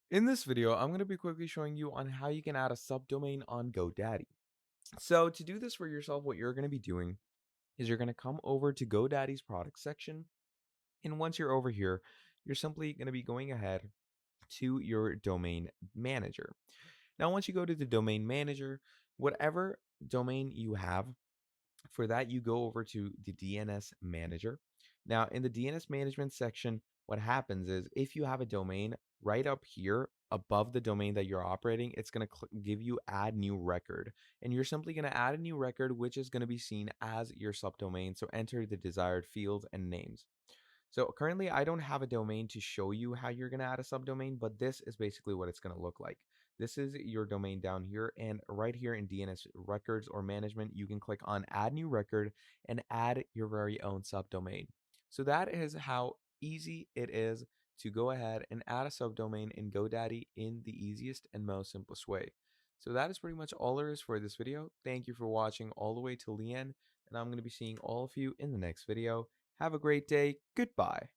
In this video, I'm going to be quickly showing you on how you can add a subdomain on GoDaddy. So to do this for yourself, what you're going to be doing is you're going to come over to GoDaddy's product section. And once you're over here, you're simply going to be going ahead to your domain manager. Now, once you go to the domain manager, whatever domain you have, for that, you go over to the DNS manager. Now, in the DNS management section, what happens is if you have a domain right up here above the domain that you're operating, it's going to give you add new record. And you're simply going to add a new record, which is going to be seen as your subdomain. So enter the desired fields and names. So currently I don't have a domain to show you how you're going to add a subdomain, but this is basically what it's going to look like. This is your domain down here, and right here in DNS records or management, you can click on add new record and add your very own subdomain. So that is how easy it is to go ahead and add a subdomain in GoDaddy in the easiest and most simplest way. So that is pretty much all there is for this video. Thank you for watching all the way till the end, and I'm going to be seeing all of you in the next video. Have a great day. Goodbye.